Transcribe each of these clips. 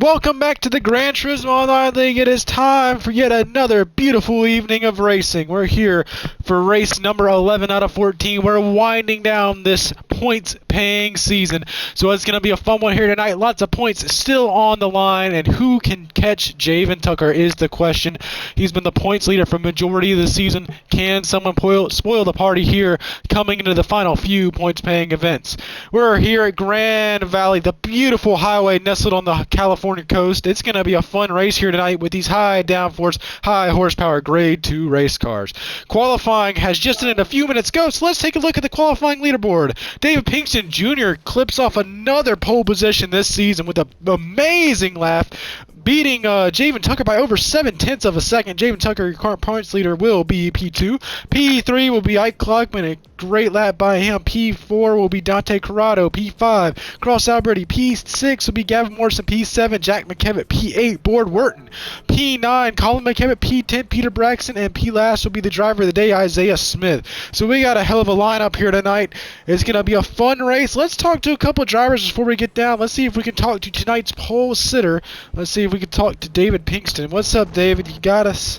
Welcome back to the Gran Turismo Online League. It is time for yet another beautiful evening of racing. We're here for race number 11 out of 14. We're winding down this points-paying season, so it's going to be a fun one here tonight. Lots of points still on the line, and who can catch Javen Tucker is the question. He's been the points leader for majority of the season. Can someone spoil the party here coming into the final few points-paying events? We're here at Grand Valley, the beautiful highway nestled on the California coast. It's going to be a fun race here tonight with these high downforce, high horsepower Grade 2 race cars. Qualifying has just ended a few minutes ago, so let's take a look at the qualifying leaderboard. David Pinkston Jr. clips off another pole position this season with an amazing lap, beating Javen Tucker by over 7/10 of a second. Javen Tucker, your current points leader, will be P2. P3 will be Ike Klugman, a great lap by him. P4 will be Dante Corrado. P5, Cross Alberti. P6 will be Gavin Morrison. P7, Jack McKevitt. P8, Board Wharton. P9, Colin McKevitt. P10, Peter Braxton. And P last will be the driver of the day, Isaiah Smith. So we got a hell of a lineup here tonight. It's going to be a fun race. Let's talk to a couple of drivers before we get down. Let's see if we can talk to tonight's pole sitter. Let's see if we can talk to David Pinkston. What's up, David? You got us?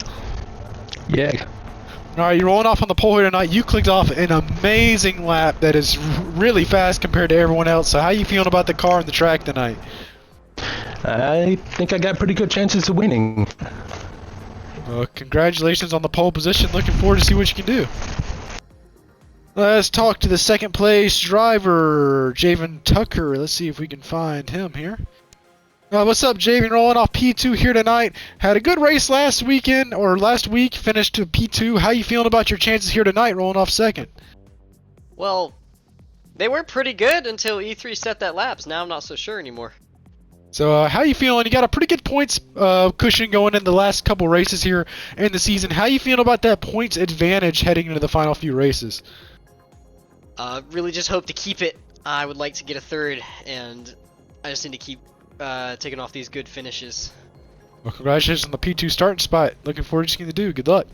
Yeah. All right, you're rolling off on the pole here tonight. You clicked off an amazing lap that is really fast compared to everyone else. So how you feeling about the car and the track tonight? I think I got pretty good chances of winning. Congratulations on the pole position. Looking forward to see what you can do. Let's talk to the second place driver, Javen Tucker. Let's see if we can find him here. What's up, Javen? Rolling off P2 here tonight. Had a good race last week, finished to P2. How you feeling about your chances here tonight, rolling off second? Well, they were pretty good until E3 set that laps. Now I'm not so sure anymore. So how you feeling? You got a pretty good points cushion going in the last couple races here in the season. How you feeling about that points advantage heading into the final few races? Really just hope to keep it. I would like to get a third, and I just need to keep taking off these good finishes. Well, congratulations on the P2 starting spot. Looking forward to seeing you do. Good luck.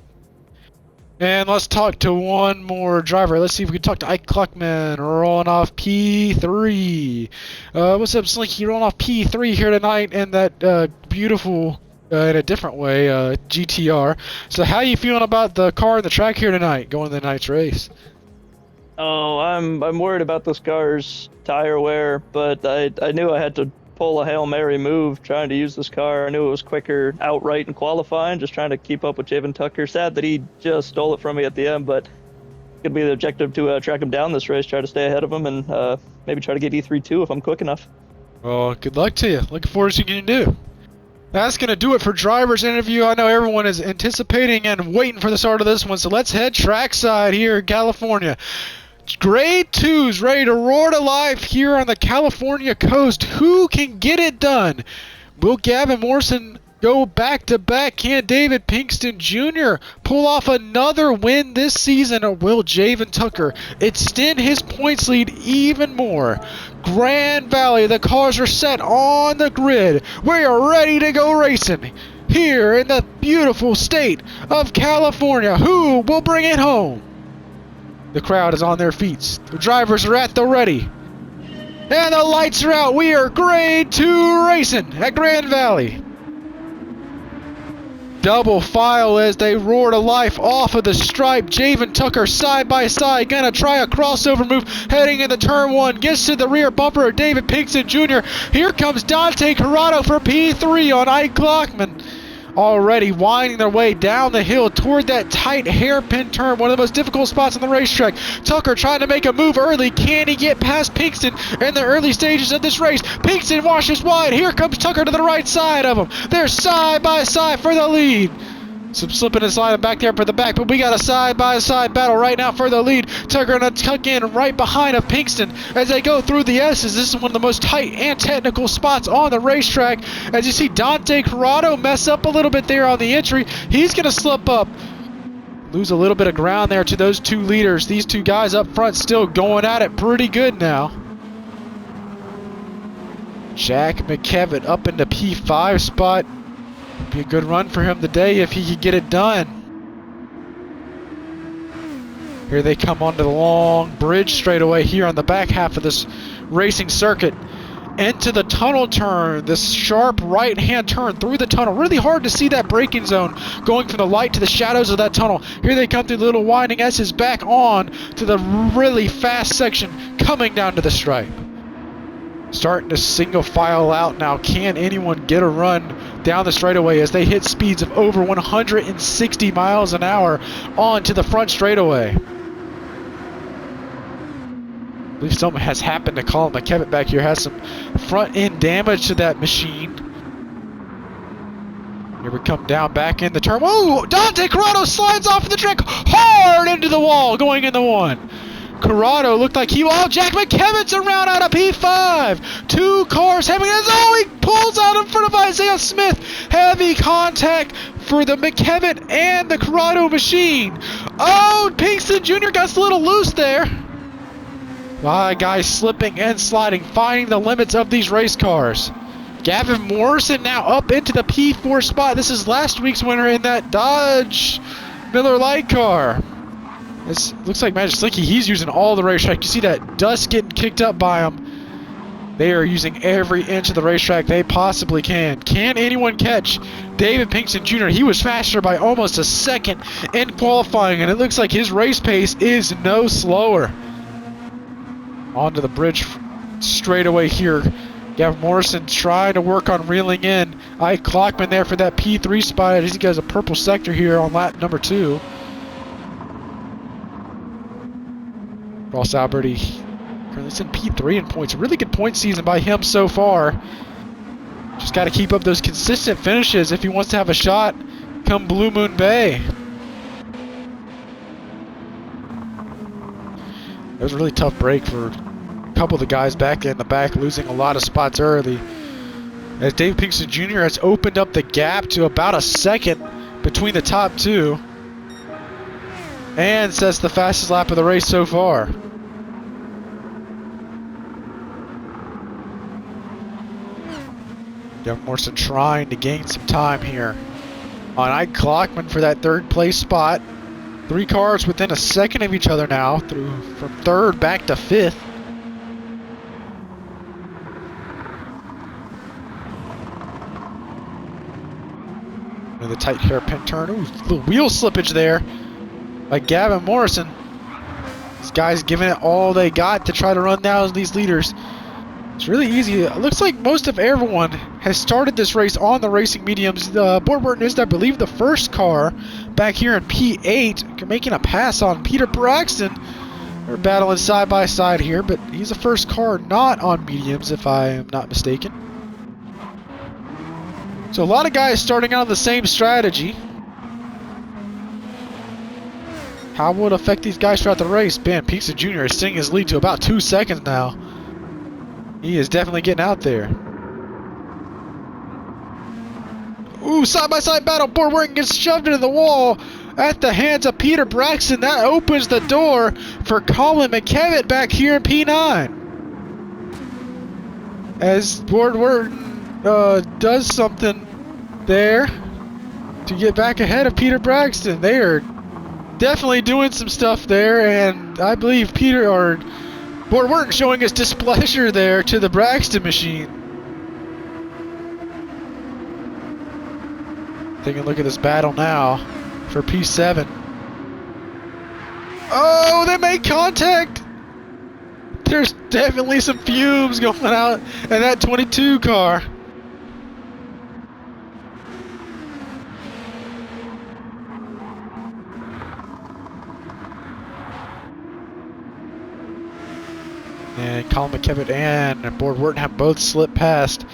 And let's talk to one more driver. Let's see if we can talk to Ike Klugman, rolling off P3. What's up, Slinky? Rolling off P3 here tonight in that beautiful, in a different way, GTR. So how you feeling about the car and the track here tonight, going to the night's race? Oh, I'm worried about this car's tire wear, but I knew I had to pull a Hail Mary move trying to use this car. I knew it was quicker outright in qualifying, just trying to keep up with Javen Tucker. Sad that he just stole it from me at the end, but it could be the objective to track him down this race, try to stay ahead of him, and maybe try to get E3 too if I'm quick enough. Well, good luck to you. Looking forward to seeing what you can do. That's going to do it for driver's interview. I know everyone is anticipating and waiting for the start of this one, so let's head trackside here in California. Grade 2's ready to roar to life here on the California coast. Who can get it done? Will Gavin Morrison go back-to-back? Can David Pinkston Jr. pull off another win this season? Or will Javen Tucker extend his points lead even more? Grand Valley, the cars are set on the grid. We are ready to go racing here in the beautiful state of California. Who will bring it home? The crowd is on their feet. The drivers are at the ready. And the lights are out. We are Grade 2 racing at Grand Valley. Double file as they roar to life off of the stripe. Javen Tucker side by side. Gonna try a crossover move heading into turn 1. Gets to the rear bumper of David Pinkston Jr. Here comes Dante Corrado for P3 on Ike Klugman. Already winding their way down the hill toward that tight hairpin turn, one of the most difficult spots on the racetrack. Tucker trying to make a move early. Can he get past Pinkston in the early stages of this race? Pinkston washes wide. Here comes Tucker to the right side of him. They're side by side for the lead. Some slipping and sliding back there for the back, but we got a side-by-side battle right now for the lead. Tucker gonna tuck in right behind of Pinkston as they go through the S's. This is one of the most tight and technical spots on the racetrack. As you see Dante Corrado mess up a little bit there on the entry. He's gonna slip up. Lose a little bit of ground there to those two leaders. These two guys up front still going at it pretty good now. Jack McKevitt up into P5 spot. Be a good run for him today if he could get it done. Here they come onto the long bridge straightaway here on the back half of this racing circuit. into the tunnel turn. This sharp right-hand turn through the tunnel. Really hard to see that braking zone going from the light to the shadows of that tunnel. Here they come through the little winding S's back on to the really fast section coming down to the stripe. Starting to single file out now. Can anyone get a run down the straightaway as they hit speeds of over 160 miles an hour onto the front straightaway? I believe something has happened to Colin McKevitt back here. Has some front end damage to that machine. Here we come down back in the turn. Whoa! Dante Corrado slides off the track hard into the wall going in the one. Corrado looked like he... Oh, Jack McKevitt's around out of P5. Two cars having... Oh, he pulls out in front of Isaiah Smith. Heavy contact for the McKevitt and the Corrado machine. Oh, Pinkston Jr. got a little loose there. Guys slipping and sliding, finding the limits of these race cars. Gavin Morrison now up into the P4 spot. This is last week's winner in that Dodge Miller Lite car. This looks like Magic Slinky. He's using all the racetrack. You see that dust getting kicked up by him. They are using every inch of the racetrack they possibly can. Can anyone catch David Pinkston Jr.? He was faster by almost a second in qualifying, and it looks like his race pace is no slower. Onto the bridge straightaway here. Gavin Morrison trying to work on reeling in Ike Clockman there for that P3 spot as he goes a purple sector here on lap number 2. Ross Alberti currently in P3 in points. A really good point season by him so far. Just got to keep up those consistent finishes if he wants to have a shot come Blue Moon Bay. It was a really tough break for a couple of the guys back in the back, losing a lot of spots early. As Dave Pinkston Jr. has opened up the gap to about a second between the top two. And sets the fastest lap of the race so far. Gavin Morrison trying to gain some time here on Ike Clockman for that third place spot. 3 cars within a second of each other now, from third back to 5th. And the tight hairpin turn. Ooh, little wheel slippage there by Gavin Morrison. These guys giving it all they got to try to run down these leaders. It's really easy. It looks like most of everyone has started this race on the racing mediums. Board Burton is, I believe, the first car back here in P8, making a pass on Peter Braxton. They're battling side by side here, but he's the first car not on mediums, if I am not mistaken. So a lot of guys starting out on the same strategy. How will it affect these guys throughout the race? Ben Pinkston Jr. is sitting his lead to about 2 seconds now. He is definitely getting out there. Ooh, side-by-side battle. Board Burton gets shoved into the wall at the hands of Peter Braxton. That opens the door for Colin McKevitt back here in P9. As Board Burton does something there to get back ahead of Peter Braxton. They are definitely doing some stuff there, and I believe Board Burton showing his displeasure there to the Braxton machine. Taking a look at this battle now for P7. Oh, they made contact! There's definitely some fumes going out in that 22 car. And Colin McKevitt and Board Burton have both slipped past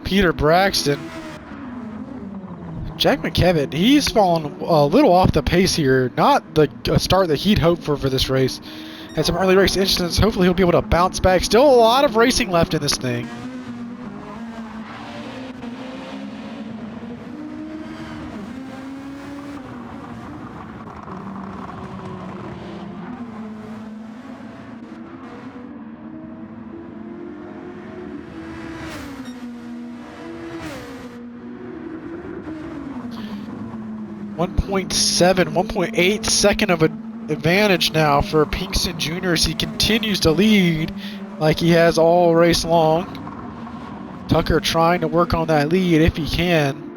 Peter Braxton. Jack McKevitt, he's fallen a little off the pace here. Not the start that he'd hoped for this race. Had some early race incidents. Hopefully he'll be able to bounce back. Still a lot of racing left in this thing. .8 second of an advantage now for Pinkston Jr. as he continues to lead like he has all race long. Tucker trying to work on that lead if he can.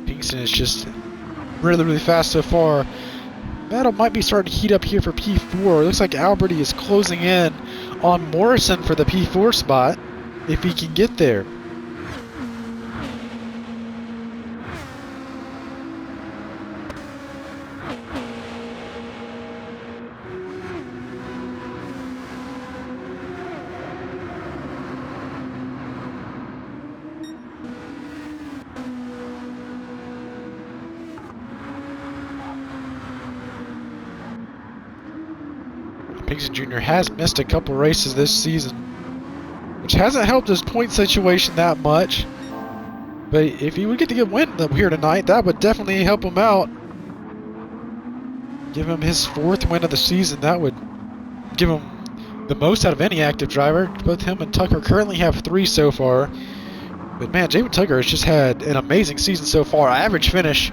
Pinkston is just really, really fast so far. Battle might be starting to heat up here for P4. Looks like Alberti is closing in on Morrison for the P4 spot, if he can get there. Pinkston Jr. has missed a couple races this season, which hasn't helped his point situation that much. But if he would get to get a win here tonight, that would definitely help him out. Give him his 4th win of the season. That would give him the most out of any active driver. Both him and Tucker currently have 3 so far. But man, Jamin Tucker has just had an amazing season so far. Average finish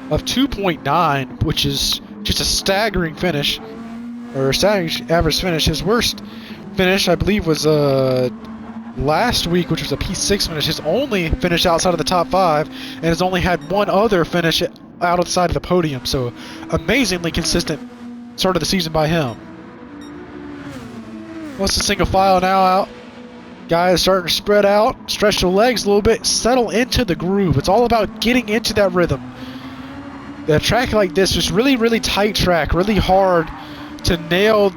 of 2.9, which is just a staggering finish. Or staggering average finish. His worst finish, I believe, was last week, which was a P6 finish. His only finish outside of the top 5, and has only had one other finish outside of the podium. So amazingly consistent start of the season by him. Wants to single file now out. Guys starting to spread out, stretch the legs a little bit, settle into the groove. It's all about getting into that rhythm. A track like this is really, really tight track, really hard to nail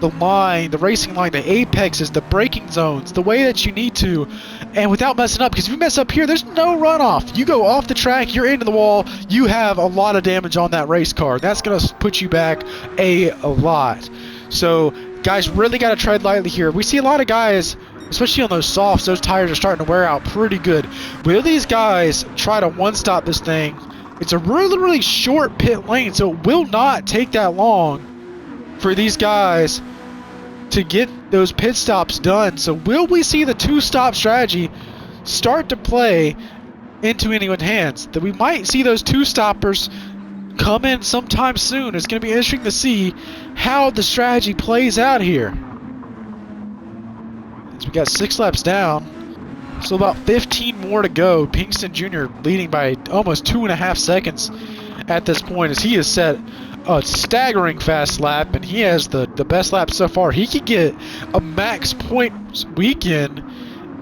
the line, the racing line, the apexes, the braking zones, the way that you need to, and without messing up. Because if you mess up here, there's no runoff. You go off the track, you're into the wall, you have a lot of damage on that race car. That's going to put you back a lot. So guys really got to tread lightly here. We see a lot of guys, especially on those softs, those tires are starting to wear out pretty good. Will these guys try to one-stop this thing? It's a really, really short pit lane, so it will not take that long for these guys to get those pit stops done. So will we see the 2-stop strategy start to play into anyone's hands? That we might see those 2-stoppers come in sometime soon. It's going to be interesting to see how the strategy plays out here. As we got 6 laps down, so about 15 more to go. Pinkston Jr. leading by almost 2.5 seconds at this point, as he has set a staggering fast lap, and he has the best lap so far. He could get a max points weekend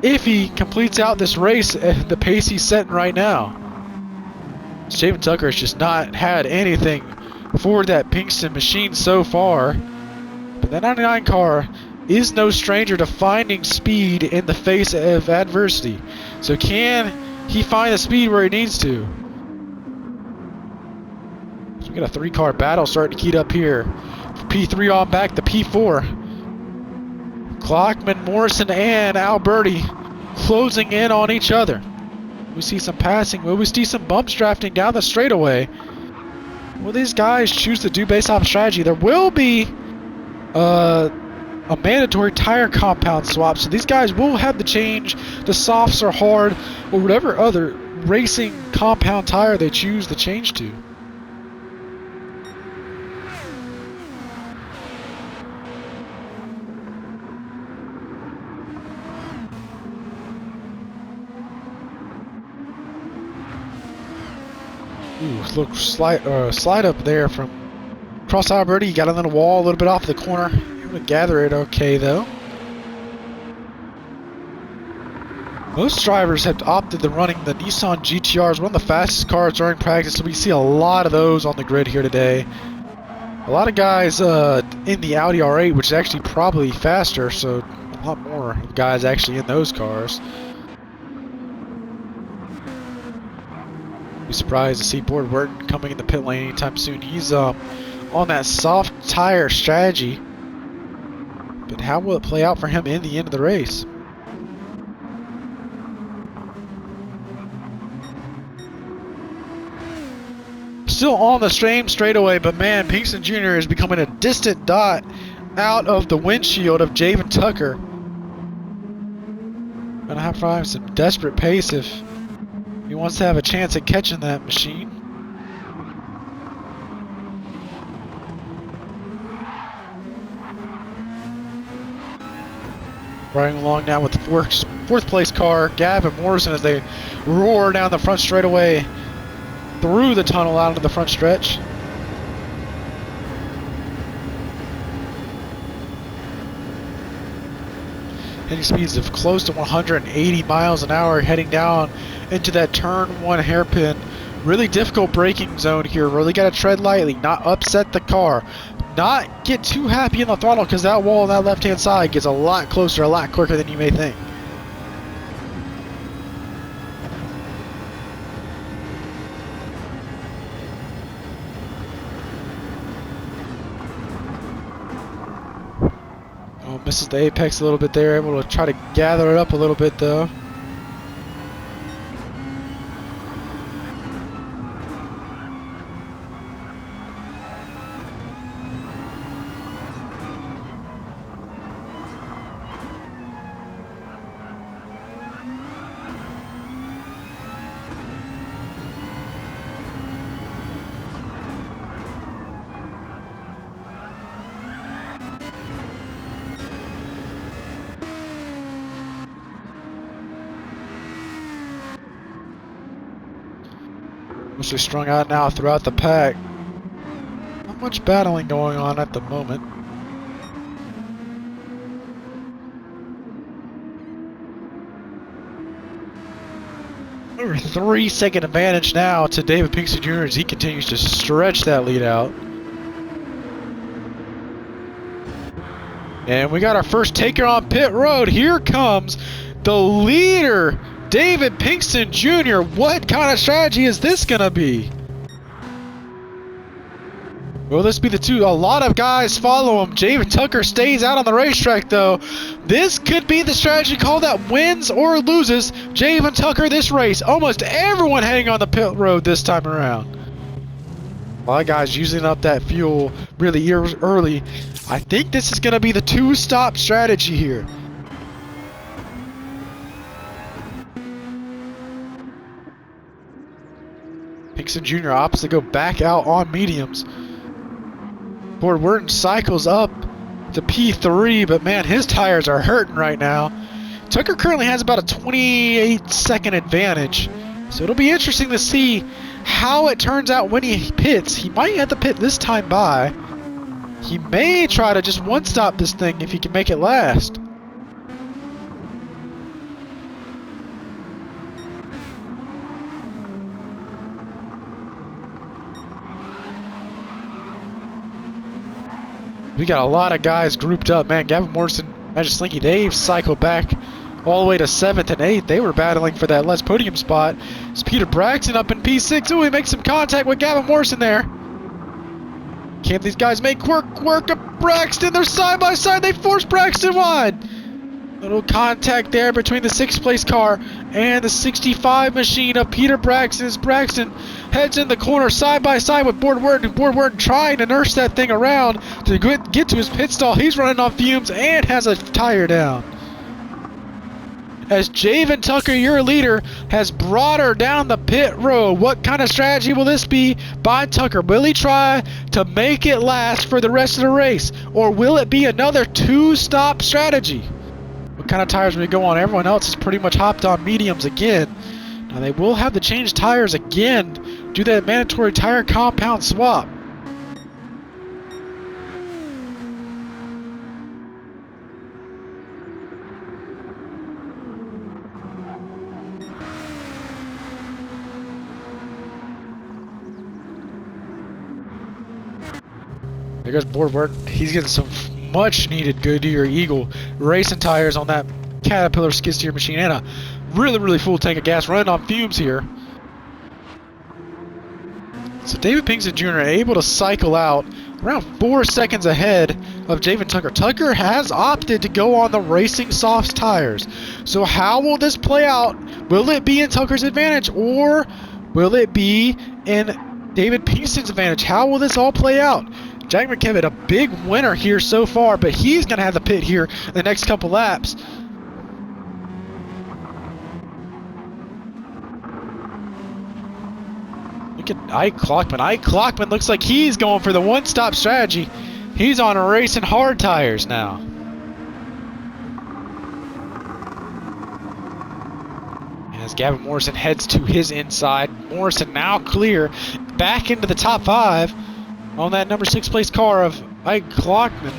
if he completes out this race at the pace he's setting right now. Jamin Tucker has just not had anything for that Pinkston machine so far, but that 99 car is no stranger to finding speed in the face of adversity. So can he find the speed where he needs to? So we got a 3-car battle starting to heat up here. P3 on back to P4. Clockman, Morrison, and Alberti closing in on each other. We see some passing. Will we see some bumps drafting down the straightaway? Will these guys choose to do based off strategy? There will be a mandatory tire compound swap, so these guys will have to change the softs or hard or whatever other racing compound tire they choose to change to. Ooh, look, slide up there from Cross Alberti. He got on the wall a little bit off the corner. Able to gather it okay, though. Most drivers have opted to running the Nissan GTRs, one of the fastest cars during practice, so we see a lot of those on the grid here today. A lot of guys in the Audi R8, which is actually probably faster, so a lot more guys actually in those cars. Be surprised to see Board Burton coming in the pit lane anytime soon. He's on that soft tire strategy, but how will it play out for him in the end of the race? Still on the same straightaway, but man, Pinkston Jr. is becoming a distant dot out of the windshield of Jamin Tucker. Gonna have to find some desperate pace if he wants to have a chance at catching that machine. Riding along now with the fourth place car, Gavin Morrison, as they roar down the front straightaway through the tunnel out into the front stretch. Hitting speeds of close to 180 miles an hour, heading down into that turn 1 hairpin. Really difficult braking zone here. Really got to tread lightly, not upset the car. Not get too happy in the throttle, because that wall on that left-hand side gets a lot closer, a lot quicker than you may think. Oh, misses the apex a little bit there. Able to try to gather it up a little bit though. Mostly strung out now throughout the pack. Not much battling going on at the moment. Over 3-second advantage now to David Pinkston Jr. as he continues to stretch that lead out. And we got our first taker on pit road. Here comes the leader, David Pinkston Jr. What kind of strategy is this going to be? Will this be the two? A lot of guys follow him. Javen Tucker stays out on the racetrack, though. This could be the strategy call that wins or loses Javen Tucker this race. Almost everyone heading on the pit road this time around. A lot of guys using up that fuel really early. I think this is going to be the two-stop strategy here. Pinkston Jr. opts to go back out on mediums. Ford Wharton cycles up to P3, but man, his tires are hurting right now. Tucker currently has about a 28-second advantage, so it'll be interesting to see how it turns out when he pits. He might have to pit this time by. He may try to just one-stop this thing if he can make it last. We got a lot of guys grouped up, man. Gavin Morrison, Magic Slinky Dave cycled back all the way to 7th and 8th. They were battling for that last podium spot. It's Peter Braxton up in P6. Ooh, he makes some contact with Gavin Morrison there. Can't these guys make work of Braxton? They're side by side. They force Braxton wide. Little contact there between the 6th place car and the 65 machine of Peter Braxton as Braxton heads in the corner side by side with Ford Wharton. Ford Wharton trying to nurse that thing around to get to his pit stall. He's running on fumes and has a tire down. As Javen Tucker, your leader, has brought her down the pit road. What kind of strategy will this be by Tucker? Will he try to make it last for the rest of the race? Or will it be another two-stop strategy? What kind of tires will we go on? Everyone else has pretty much hopped on mediums again. Now they will have to change tires again, do that mandatory tire compound swap. There goes Ford Wharton. He's getting some much needed Goodyear Eagle racing tires on that Caterpillar skid steer machine and a really full tank of gas running on fumes here. So David Pinkston Jr. able to cycle out around 4 seconds ahead of Javen Tucker. Tucker has opted to go on the Racing Softs tires. So how will this play out? Will it be in Tucker's advantage or will it be in David Pinkston's advantage? How will this all play out? Jack McKevitt, a big winner here so far, but he's going to have the pit here in the next couple laps. Look at Ike Clockman. Ike Clockman looks like he's going for the one-stop strategy. He's on racing hard tires now. As Gavin Morrison heads to his inside, Morrison now clear back into the top 5 on that number 6 place car of Ike Klockman.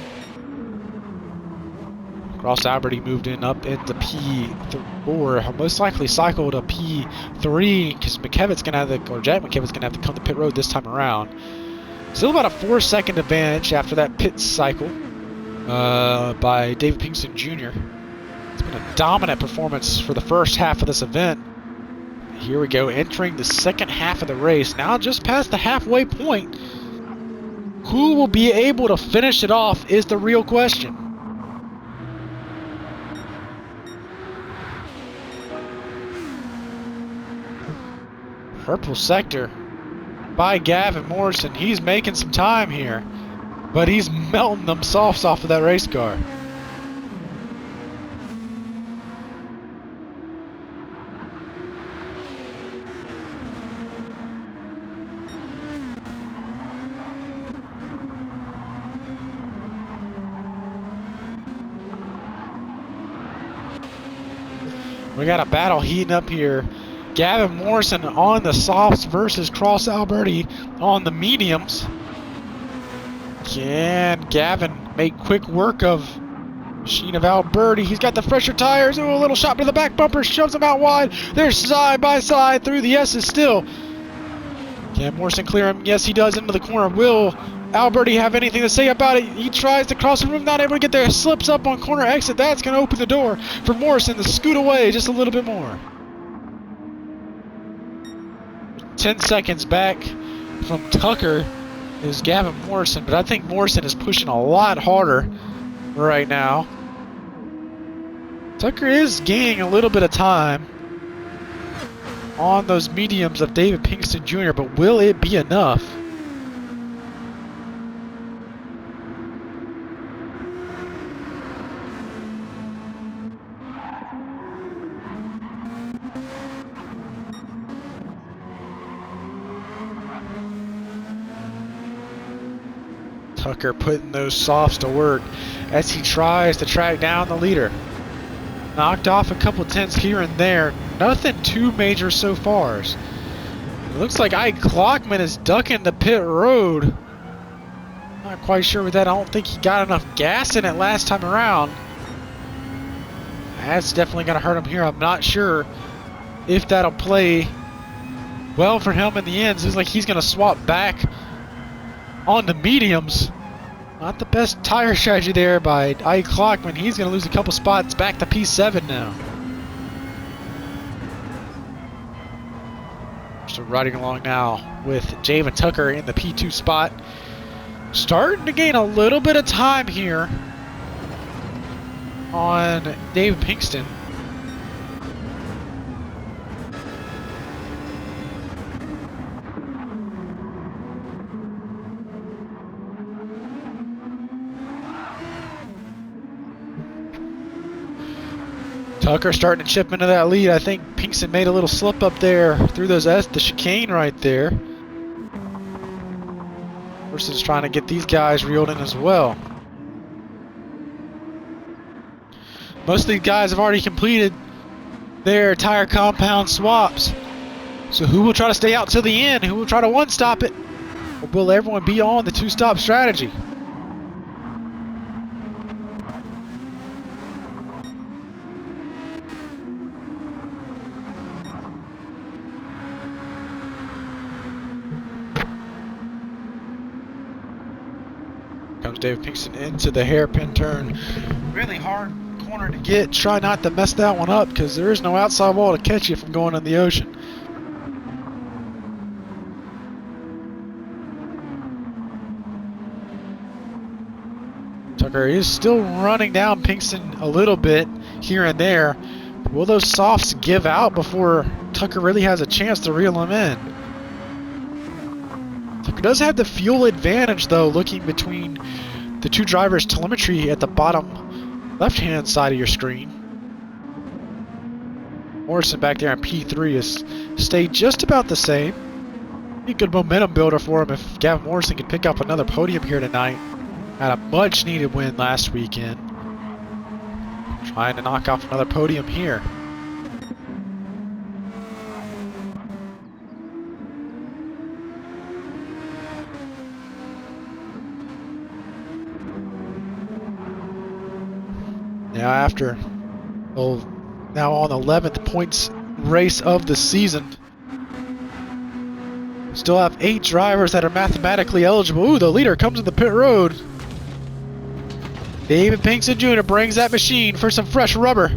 Ross Alberti moved in up into P4, most likely cycled to P3 because McKevitt's gonna have to, or Jack McKevitt's gonna have to come to pit road this time around. Still about a 4-second advantage after that pit cycle by David Pinkston Jr. It's been a dominant performance for the first half of this event. Here we go, entering the second half of the race. Now just past the halfway point. Who will be able to finish it off is the real question. Purple sector by Gavin Morrison. He's making some time here, but he's melting them softs off of that race car. We got a battle heating up here. Gavin Morrison on the softs versus Ross Alberti on the mediums. Can Gavin make quick work of Machine of Alberti? He's got the fresher tires. Oh, a little shot to the back bumper, shoves him out wide. They're side by side through the S's still. Can Morrison clear him? Yes, he does, into the corner. Will Alberti have anything to say about it? He tries to cross the room, not able to get there. Slips up on corner exit. That's going to open the door for Morrison to scoot away just a little bit more. 10 seconds back from Tucker is Gavin Morrison, but I think Morrison is pushing a lot harder right now. Tucker is gaining a little bit of time on those mediums of David Pinkston Jr., but will it be enough? Tucker putting those softs to work as he tries to track down the leader. Knocked off a couple tenths here and there. Nothing too major so far. It looks like Ike Klockman is ducking the pit road. Not quite sure with that. I don't think he got enough gas in it last time around. That's definitely going to hurt him here. I'm not sure if that'll play well for him in the end. It looks like he's going to swap back on the mediums. Not the best tire strategy there by Ike Klockman. He's going to lose a couple spots back to P7 now. So riding along now with Javen Tucker in the P2 spot. Starting to gain a little bit of time here on David Pinkston. Tucker starting to chip into that lead. I think Pinkston made a little slip up there through those the chicane right there. Versus trying to get these guys reeled in as well. Most of these guys have already completed their tire compound swaps. So who will try to stay out till the end? Who will try to one-stop it? Or will everyone be on the two-stop strategy? Comes David Pinkston into the hairpin turn. Really hard corner to get. Try not to mess that one up because there is no outside wall to catch you from going in the ocean. Tucker is still running down Pinkston a little bit here and there. Will those softs give out before Tucker really has a chance to reel him in? Tucker does have the fuel advantage though, looking between the two drivers' telemetry at the bottom left-hand side of your screen. Morrison back there in P3 has stayed just about the same. Be a good momentum builder for him if Gavin Morrison could pick up another podium here tonight. Had a much needed win last weekend. Trying to knock off another podium here. Now after, well, now on the 11th points race of the season. Still have 8 drivers that are mathematically eligible. Ooh, the leader comes to the pit road. David Pinkston Jr. brings that machine for some fresh rubber.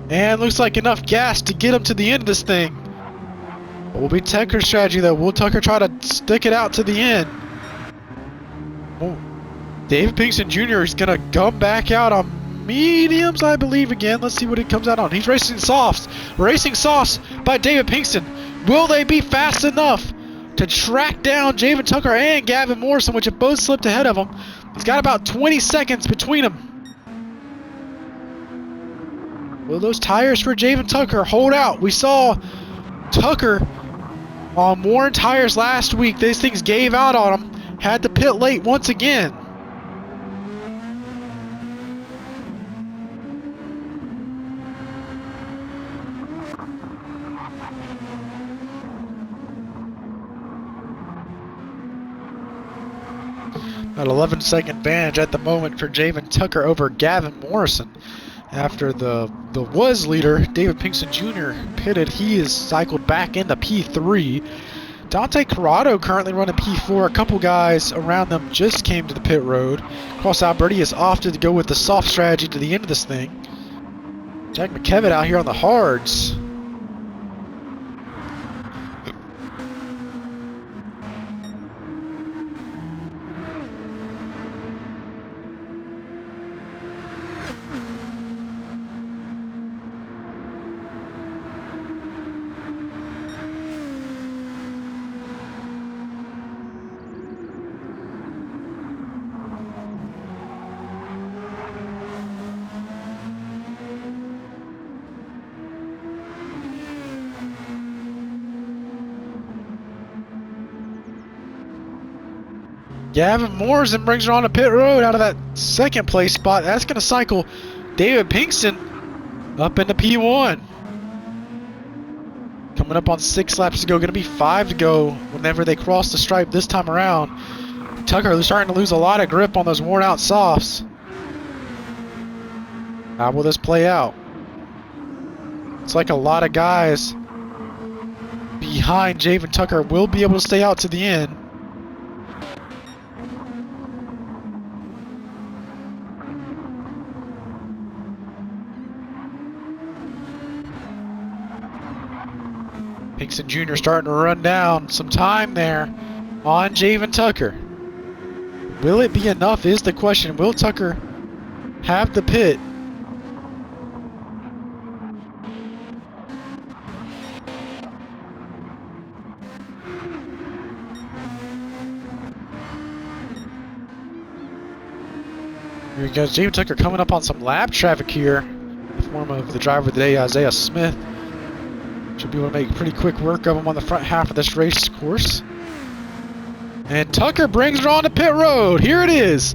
And looks like enough gas to get him to the end of this thing. What will be Tucker's strategy though? Will Tucker try to stick it out to the end? Oh, David Pinkston Jr. is going to come back out on mediums, I believe, again. Let's see what it comes out on. He's racing softs. Racing softs by David Pinkston. Will they be fast enough to track down Javen Tucker and Gavin Morrison, which have both slipped ahead of him? He's got about 20 seconds between them. Will those tires for Javen Tucker hold out? We saw Tucker on worn tires last week. These things gave out on him. Had to pit late once again. An 11-second advantage at the moment for Javen Tucker over Gavin Morrison. After the was leader, David Pinkston Jr. pitted, he is cycled back into P3. Dante Corrado currently running P4. A couple guys around them just came to the pit road. Cross Alberti has opted to go with the soft strategy to the end of this thing. Jack McKevitt out here on the hards. Gavin Morrison brings her on to pit road out of that second place spot. That's going to cycle David Pinkston up into P1. Coming up on 6 laps to go. Going to be 5 to go whenever they cross the stripe this time around. Tucker starting to lose a lot of grip on those worn out softs. How will this play out? It's like a lot of guys behind Javen Tucker will be able to stay out to the end. Pinkston Jr. starting to run down some time there on Javen Tucker. Will it be enough is the question. Will Tucker have the pit? Here he goes. Javen Tucker coming up on some lap traffic here in the form of the driver of the day, Isaiah Smith. Should be able to make pretty quick work of him on the front half of this race course. And Tucker brings her on to pit road. Here it is.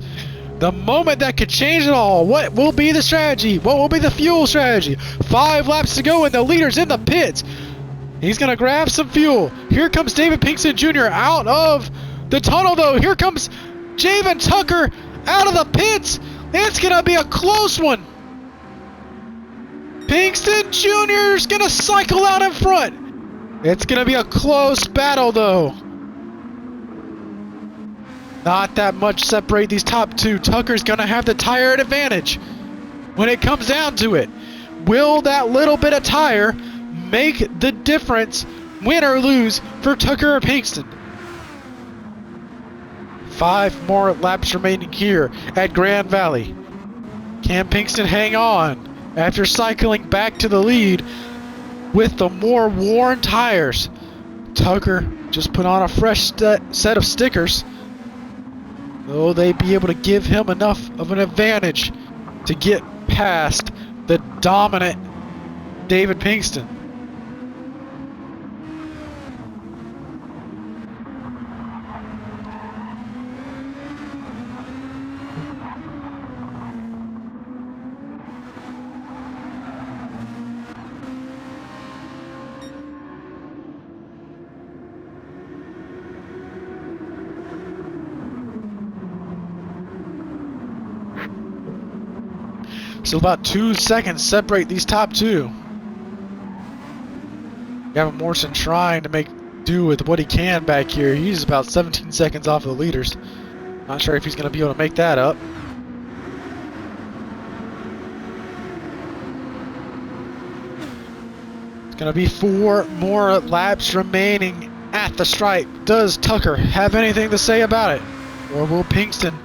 The moment that could change it all. What will be the strategy? What will be the fuel strategy? 5 laps to go and the leader's in the pits. He's going to grab some fuel. Here comes David Pinkston Jr. out of the tunnel though. Here comes Javen Tucker out of the pits. It's going to be a close one. Pinkston Jr. is going to cycle out in front. It's going to be a close battle, though. Not that much separate these top two. Tucker's going to have the tire advantage when it comes down to it. Will that little bit of tire make the difference, win or lose, for Tucker or Pinkston? 5 more laps remaining here at Grand Valley. Can Pinkston hang on after cycling back to the lead with the more worn tires? Tucker just put on a fresh set of stickers. Will they be able to give him enough of an advantage to get past the dominant David Pinkston? Still about 2 seconds separate these top two. Gavin Morrison trying to make do with what he can back here. He's about 17 seconds off of the leaders. Not sure if he's going to be able to make that up. It's going to be 4 more laps remaining at the stripe. Does Tucker have anything to say about it? Or will Pinkston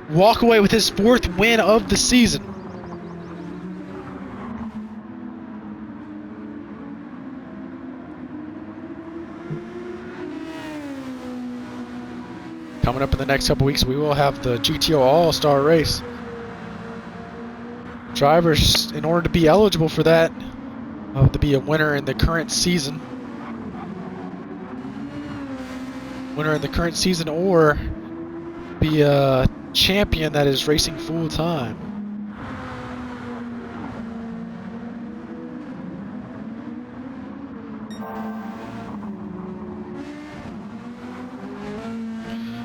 walk away with his 4th win of the season? Coming up in the next couple weeks, we will have the GTO All-Star Race. Drivers, in order to be eligible for that, have to be a winner in the current season. Winner in the current season, or be a champion that is racing full-time.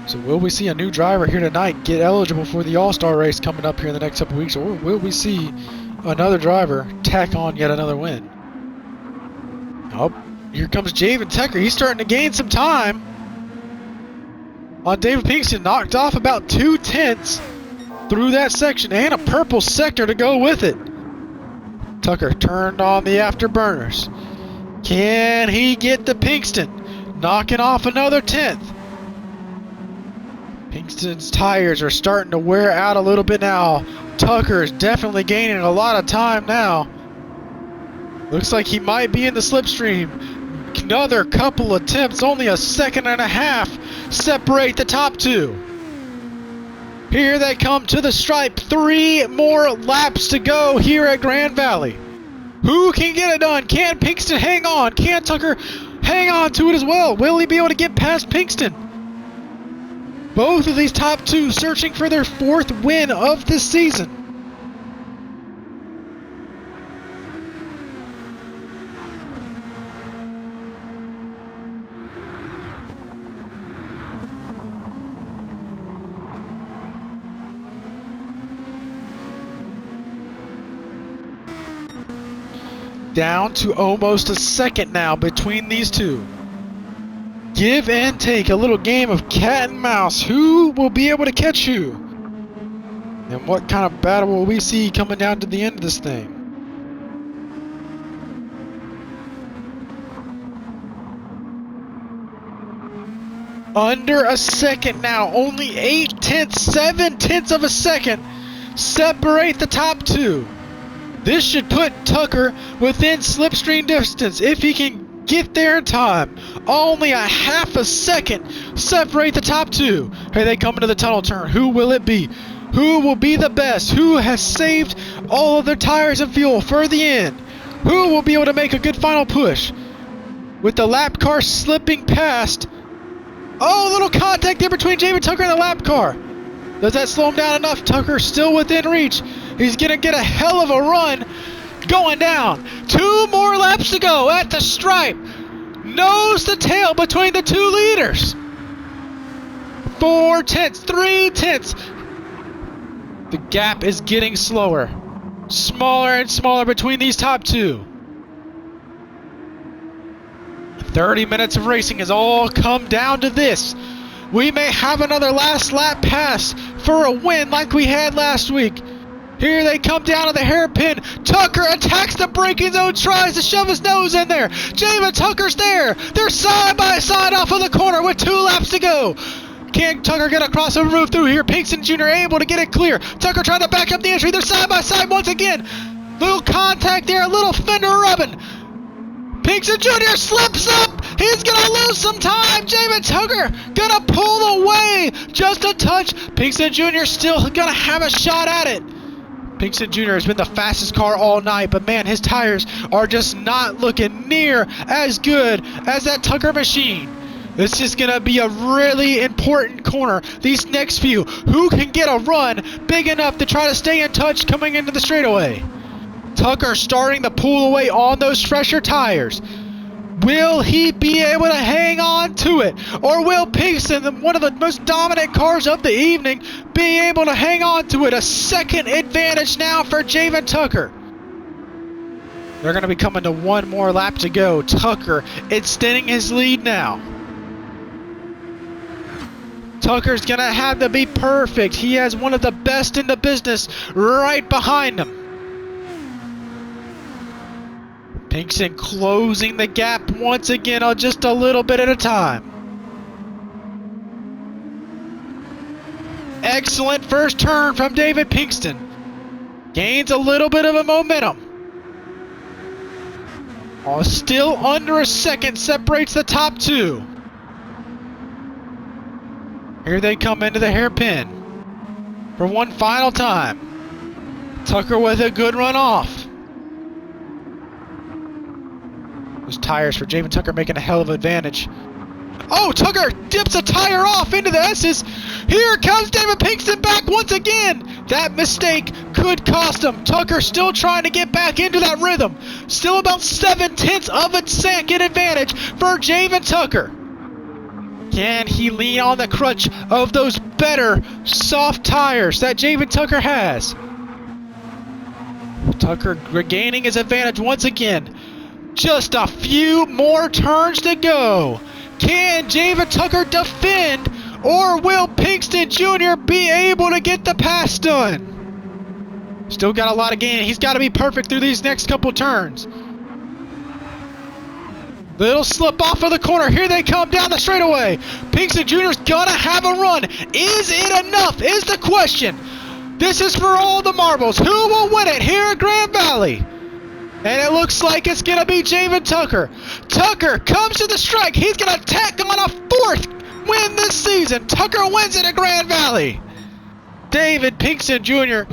So will we see a new driver here tonight get eligible for the All-Star Race coming up here in the next couple weeks, or will we see another driver tack on yet another win? Oh, here comes Javen Tucker. He's starting to gain some time on David Pinkston. Knocked off about 2/10 through that section, and a purple sector to go with it. Tucker turned on the afterburners. Can he get the Pinkston? Knocking off another 10th. Pinkston's tires are starting to wear out a little bit now. Tucker is definitely gaining a lot of time now. Looks like he might be in the slipstream. Another couple attempts, only a second and a half separate the top two. Here they come to the stripe. 3 more laps to go here at Grand Valley. Who can get it done? Can Pinkston hang on? Can Tucker hang on to it as well? Will he be able to get past Pinkston? Both of these top two searching for their 4th win of this season. Down to almost a second now between these two. Give and take, a little game of cat and mouse. Who will be able to catch who? And what kind of battle will we see coming down to the end of this thing? Under a second now. Only 7/10 of a second separate the top two. This should put Tucker within slipstream distance if he can get there in time. Only a half a second separate the top two. Here they come into the tunnel turn. Who will it be? Who will be the best? Who has saved all of their tires and fuel for the end? Who will be able to make a good final push? With the lap car slipping past. Oh, a little contact there between Javen Tucker and the lap car. Does that slow him down enough? Tucker still within reach. He's going to get a hell of a run going down. 2 more laps to go at the stripe. Nose to tail between the 2 leaders. 4/10, 3/10. The gap is getting slower. Smaller and smaller between these top two. 30 minutes of racing has all come down to this. We may have another last lap pass for a win like we had last week. Here they come down to the hairpin. Tucker attacks the braking zone, tries to shove his nose in there. Javen Tucker's there. They're side by side off of the corner with 2 laps to go. Can Tucker get across and move through here? Pinkston Jr. able to get it clear. Tucker trying to back up the entry. They're side by side once again. Little contact there, a little fender rubbing. Pinkston Jr. slips up. He's going to lose some time. Javen Tucker going to pull away just a touch. Pinkston Jr. still going to have a shot at it. Pinkston Jr. has been the fastest car all night, but man, his tires are just not looking near as good as that Tucker machine. This is going to be a really important corner. These next few, who can get a run big enough to try to stay in touch coming into the straightaway? Tucker starting to pull away on those fresher tires. Will he be able to hang on to it? Or will Pinkston, one of the most dominant cars of the evening, be able to hang on to it? A second advantage now for Javen Tucker. They're going to be coming to one more lap to go. Tucker extending his lead now. Tucker's going to have to be perfect. He has one of the best in the business right behind him. Pinkston closing the gap once again on just a little bit at a time. Excellent first turn from David Pinkston. Gains a little bit of a momentum. Still under a second separates the top two. Here they come into the hairpin for one final time. Tucker with a good run off. Those tires for Javen Tucker making a hell of an advantage. Oh, Tucker dips a tire off into the S's. Here comes David Pinkston back once again. That mistake could cost him. Tucker still trying to get back into that rhythm. Still about 7/10 of a second advantage for Javen Tucker. Can he lean on the crutch of those better soft tires that Javen Tucker has? Tucker regaining his advantage once again. Just a few more turns to go. Can Javen Tucker defend, or will Pinkston Jr. be able to get the pass done? Still got a lot of gain. He's got to be perfect through these next couple turns. Little slip off of the corner. Here they come down the straightaway. Pinkston Jr.'s gonna have a run. Is it enough? Is the question. This is for all the marbles. Who will win it here at Grand Valley? And it looks like it's going to be Javen Tucker. Tucker comes to the strike. He's going to tack on a fourth win this season. Tucker wins it at Grand Valley. David Pinkston Jr.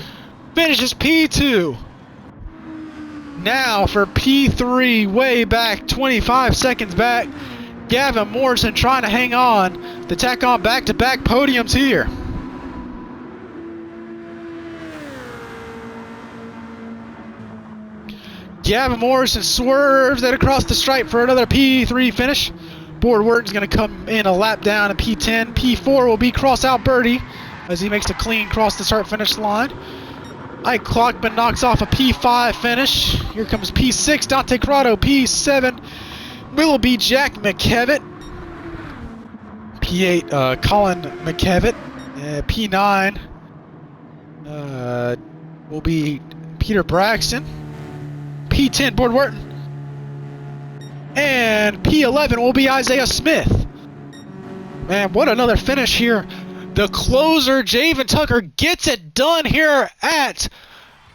finishes P2. Now for P3, way back, 25 seconds back. Gavin Morrison trying to hang on to tack on back-to-back podiums here. Gavin Morrison swerves it across the stripe for another P3 finish. Board Wharton's going to come in a lap down in P10. P4 will be cross out Birdie as he makes a clean cross the start-finish line. Ike Clockman knocks off a P5 finish. Here comes P6, Dante Corrado. P7, Willoughby Jack McKevitt. P8, Colin McKevitt. P9 will be Peter Braxton. P10, Board Wharton. And P11 will be Isaiah Smith. Man, what another finish here. The closer, Javen Tucker, gets it done here at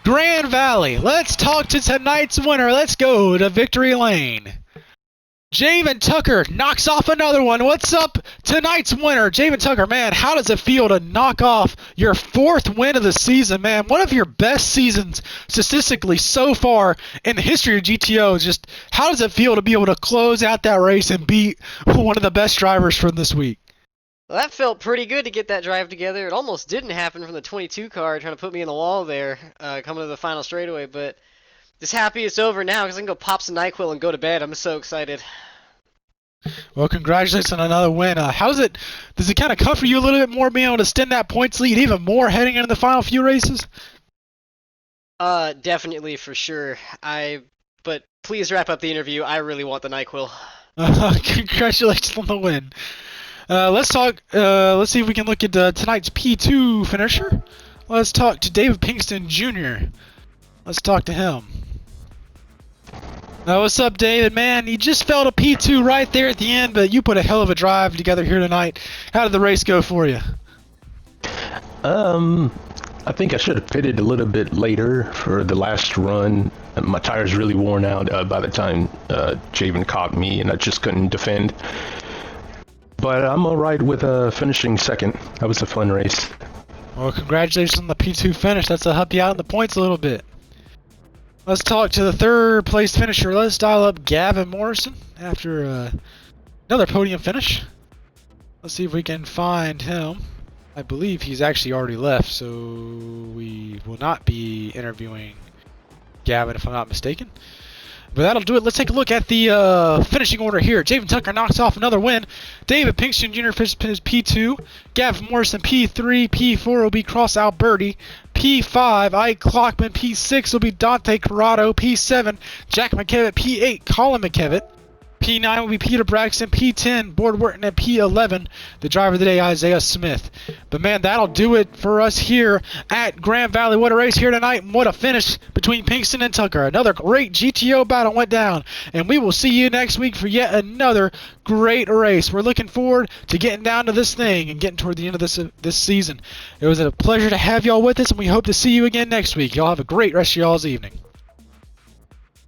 Grand Valley. Let's talk to tonight's winner. Let's go to Victory Lane. Javen Tucker knocks off another one. What's up, tonight's winner? Javen Tucker, man, how does it feel to knock off your fourth win of the season, man? One of your best seasons statistically so far in the history of GTO. Just how does it feel to be able to close out that race and beat one of the best drivers from this week? Well, that felt pretty good to get that drive together. It almost didn't happen from the 22 car trying to put me in the wall there, coming to the final straightaway, but just happy it's over now because I can go pop some NyQuil and go to bed. I'm so excited. Well, congratulations on another win. Does it kind of comfort you a little bit more being able to extend that points lead even more heading into the final few races? Definitely for sure. But please wrap up the interview. I really want the NyQuil. Congratulations on the win. Let's talk. Let's see if we can look at tonight's P2 finisher. Let's talk to David Pinkston Jr. Let's talk to him. What's up, David? Man, you just fell to P2 right there at the end, but you put a hell of a drive together here tonight. How did the race go for you? I think I should have pitted a little bit later for the last run. My tires really worn out by the time Javen caught me, and I just couldn't defend. But I'm all right with finishing second. That was a fun race. Well, congratulations on the P2 finish. That's to help you out in the points a little bit. Let's talk to the third place finisher. Let's dial up Gavin Morrison after another podium finish. Let's see if we can find him. I believe he's actually already left, so we will not be interviewing Gavin if I'm not mistaken. But that'll do it. Let's take a look at the finishing order here. Javen Tucker knocks off another win. David Pinkston Jr. is P2. Gavin Morrison P3. P4 will be Cross Alberti. P5, Ike Clockman. P6 will be Dante Corrado. P7, Jack McKevitt. P8, Colin McKevitt. P9 will be Peter Braxton. P10, Board Wharton. And P11, the driver of the day, Isaiah Smith. But man, that'll do it for us here at Grand Valley. What a race here tonight, and what a finish between Pinkston and Tucker. Another great GTO battle went down, and we will see you next week for yet another great race. We're looking forward to getting down to this thing and getting toward the end of this season. It was a pleasure to have y'all with us, and we hope to see you again next week. Y'all have a great rest of y'all's evening.